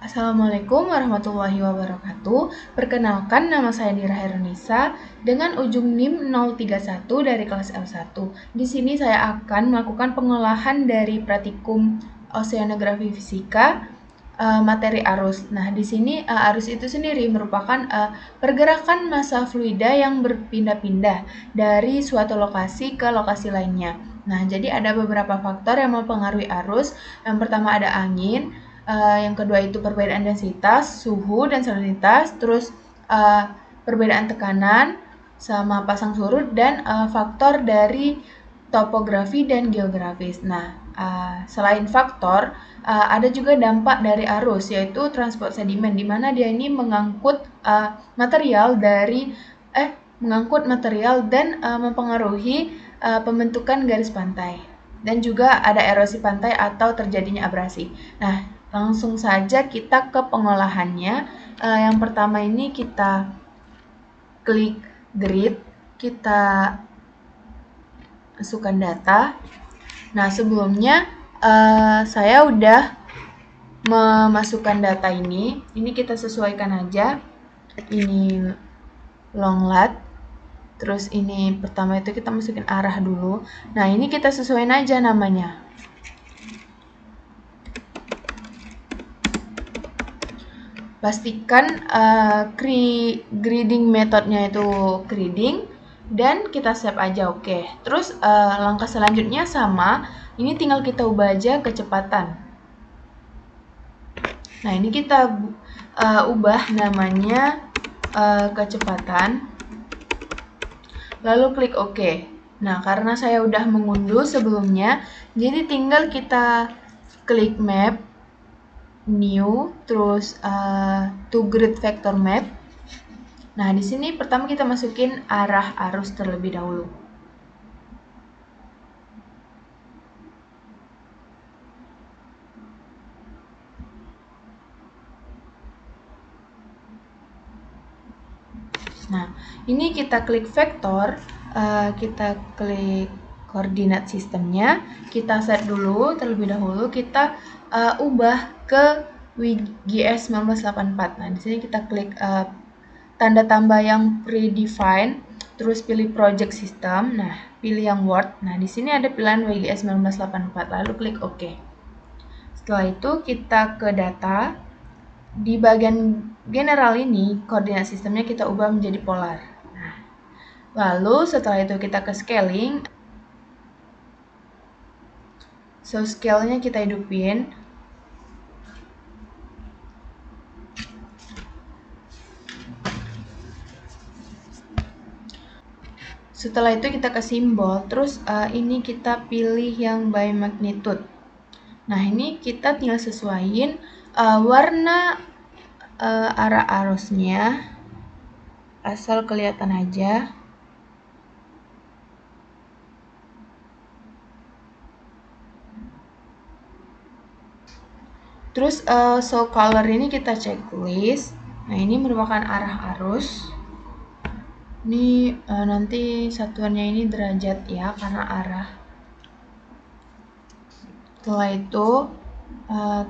Assalamualaikum warahmatullahi wabarakatuh. Perkenalkan, nama saya Dira Herunisa dengan ujung NIM 031 dari kelas L1. Di sini saya akan melakukan pengolahan dari praktikum oseanografi fisika materi arus. Nah, di sini arus itu sendiri merupakan pergerakan massa fluida yang berpindah-pindah dari suatu lokasi ke lokasi lainnya. Nah, jadi ada beberapa faktor yang mempengaruhi arus. Yang pertama ada angin, yang kedua itu perbedaan densitas, suhu dan salinitas, terus perbedaan tekanan sama pasang surut dan faktor dari topografi dan geografis. Nah, selain faktor, ada juga dampak dari arus, yaitu transport sedimen, di mana dia ini mengangkut material dan mempengaruhi pembentukan garis pantai. Dan juga ada erosi pantai atau terjadinya abrasi. Nah, langsung saja kita ke pengolahannya. Yang pertama ini kita klik grid, kita masukkan data. Nah, sebelumnya saya udah memasukkan data ini kita sesuaikan aja. Ini long lat, terus ini pertama itu kita masukin arah dulu. Nah, ini kita sesuaikan aja namanya. Pastikan grading metodenya itu grading dan kita save aja. Oke. Terus langkah selanjutnya sama, ini tinggal kita ubah aja kecepatan. Nah, ini kita ubah namanya kecepatan, lalu klik OK. Nah, karena saya udah mengunduh sebelumnya, jadi tinggal kita klik map, new, terus to grid vector map. Nah, di sini pertama kita masukin arah arus terlebih dahulu. Nah, ini kita klik vektor, kita klik koordinat sistemnya, kita set dulu terlebih dahulu, kita ubah ke WGS 1984. Nah, di sini kita klik tanda tambah yang predefined, terus pilih project system. Nah, pilih yang Word. Nah, di sini ada pilihan WGS 1984, lalu klik OK. Setelah itu kita ke data. Di bagian general ini, koordinat sistemnya kita ubah menjadi polar. Nah, lalu setelah itu kita ke scaling. So, scale-nya kita hidupin. Setelah itu kita ke simbol, terus ini kita pilih yang by magnitude. Nah, ini kita tinggal sesuaiin warna arah arusnya, asal kelihatan aja. Terus show color ini kita checklist. Nah, ini merupakan arah arus. Ini nanti satuannya ini derajat ya, karena arah. Setelah itu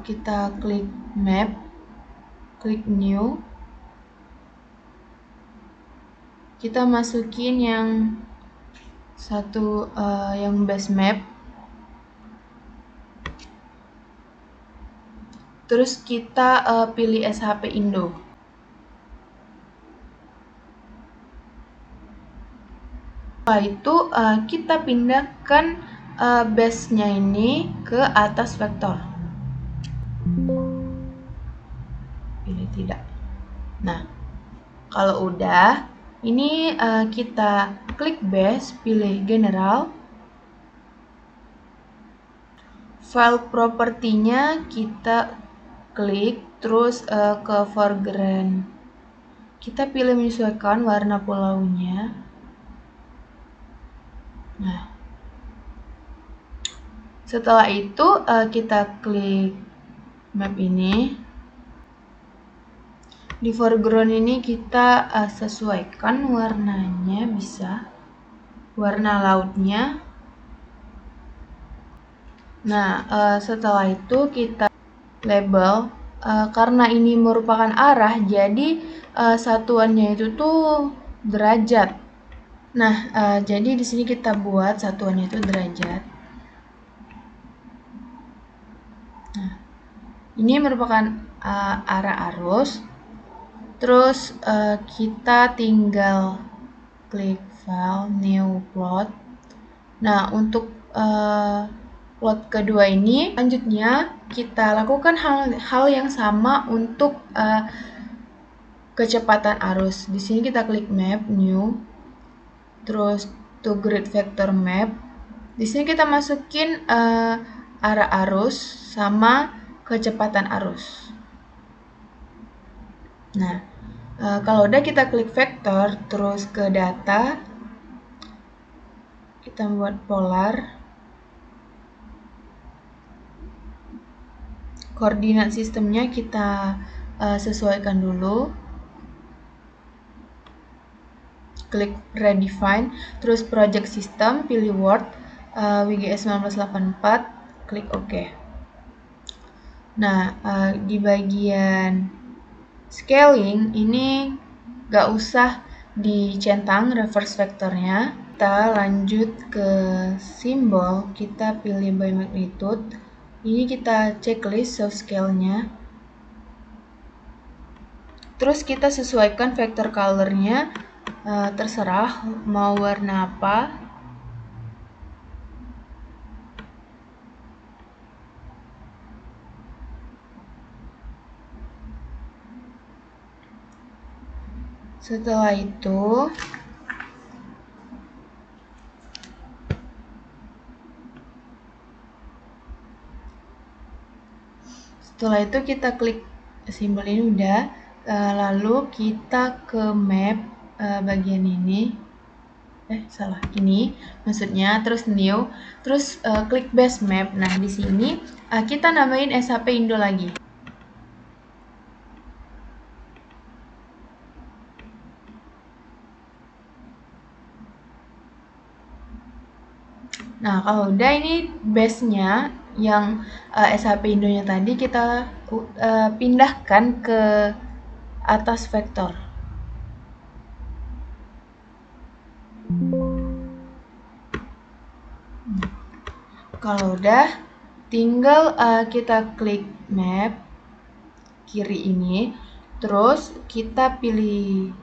kita klik map, klik new. Kita masukin yang satu yang base map. Terus kita pilih SHP Indo. Setelah itu kita pindahkan base-nya ini ke atas vektor. Pilih tidak. Nah, kalau udah, ini kita klik base, pilih general. File propertinya kita klik, terus ke foreground. Kita pilih menyesuaikan warna pulaunya. Nah, setelah itu kita klik map ini. Di foreground ini kita sesuaikan warnanya, bisa warna lautnya. Nah, setelah itu kita label karena ini merupakan arah, jadi satuannya itu tuh derajat. Nah, jadi di sini kita buat satuannya itu derajat. Nah, ini merupakan arah arus. Terus kita tinggal klik file, new plot. Nah, untuk plot kedua ini, selanjutnya kita lakukan hal yang sama untuk kecepatan arus. Di sini kita klik map, new, terus to grid vector map. Di sini kita masukin arah arus sama kecepatan arus. Nah, kalau udah kita klik vektor, terus ke data, kita buat polar. Koordinat sistemnya kita sesuaikan dulu. Klik redefine, terus project system, pilih word, WGS 1984, klik OK. Nah, di bagian scaling ini gak usah dicentang reverse vektornya. Kita lanjut ke simbol, kita pilih by magnitude. Ini kita checklist soft scale-nya. Terus kita sesuaikan vector color-nya, terserah mau warna apa. Setelah itu kita klik simbol ini udah, lalu kita ke map bagian ini, ini maksudnya, terus new, terus klik base map. Nah, di sini kita namain SHP Indo lagi. Nah, kalau udah, ini base-nya yang SHP Indonya tadi kita pindahkan ke atas vektor. Kalau udah, tinggal kita klik map kiri ini, terus kita pilih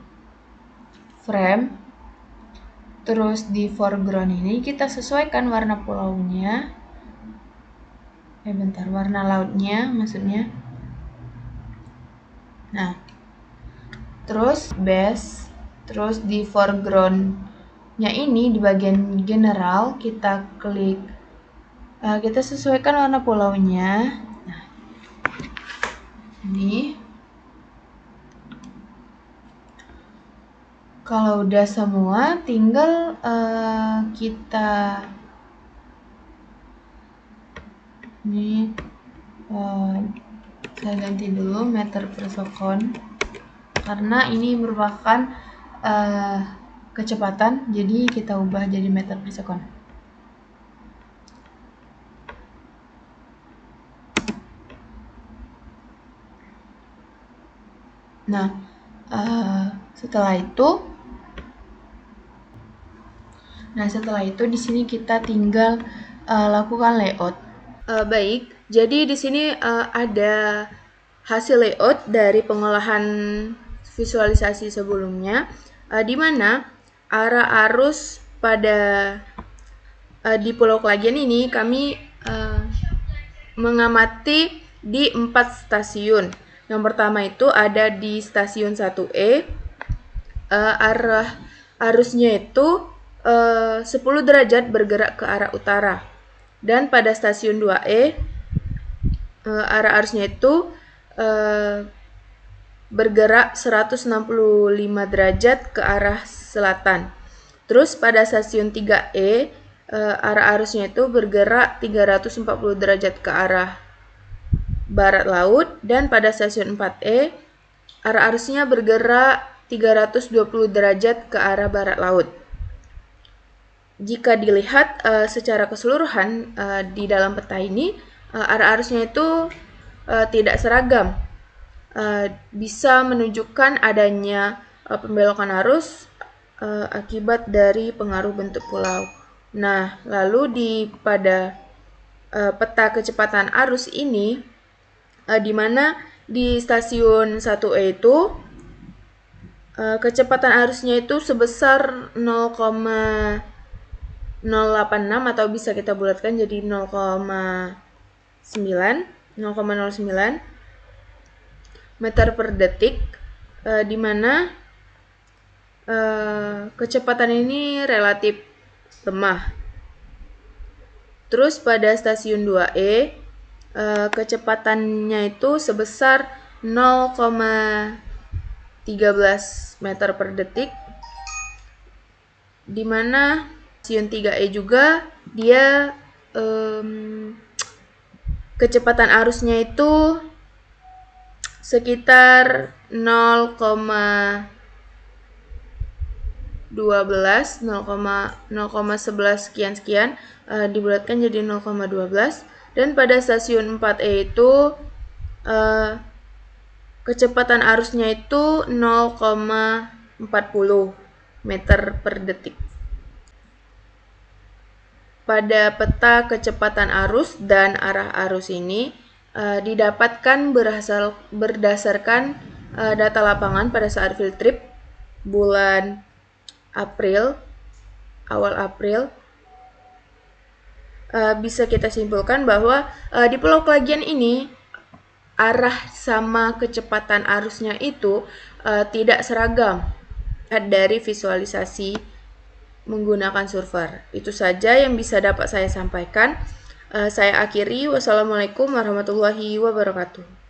frame. Terus di foreground ini kita sesuaikan warna pulaunya. Warna lautnya maksudnya. Nah, terus base, terus di foregroundnya ini di bagian general kita klik, kita sesuaikan warna pulaunya. Nah, ini. Kalau udah semua, tinggal kita ini saya ganti dulu meter per second karena ini merupakan kecepatan, jadi kita ubah jadi meter per second. Nah, setelah itu di sini kita tinggal lakukan layout. Baik, jadi di sini ada hasil layout dari pengolahan visualisasi sebelumnya, di mana arah arus pada di Pulau Klagen ini kami mengamati di 4 stasiun. Yang pertama itu ada di stasiun 1E, arah arusnya itu 10 derajat bergerak ke arah utara. Dan pada stasiun 2E, arah arusnya itu bergerak 165 derajat ke arah selatan. Terus pada stasiun 3E, arah arusnya itu bergerak 340 derajat ke arah barat laut. Dan pada stasiun 4E, arah arusnya bergerak 320 derajat ke arah barat laut. Jika dilihat secara keseluruhan di dalam peta ini, arah arusnya itu tidak seragam. bisa menunjukkan adanya pembelokan arus akibat dari pengaruh bentuk pulau. Nah, lalu pada peta kecepatan arus ini, di mana di stasiun 1E itu kecepatan arusnya itu sebesar 0,086 atau bisa kita bulatkan jadi 0,09 meter per detik, di mana kecepatan ini relatif lemah. Terus pada stasiun 2E, kecepatannya itu sebesar 0,13 meter per detik, di mana stasiun 3E juga dia kecepatan arusnya itu sekitar 0,11 sekian dibulatkan jadi 0,12, dan pada stasiun 4E itu kecepatan arusnya itu 0,40 meter per detik. Pada peta kecepatan arus dan arah arus ini didapatkan berdasarkan data lapangan pada saat field trip bulan April, awal April. Bisa kita simpulkan bahwa di Pulau Klagian ini arah sama kecepatan arusnya itu tidak seragam dari visualisasi menggunakan surfer. Itu saja yang bisa dapat saya sampaikan. Saya akhiri. Wassalamualaikum warahmatullahi wabarakatuh.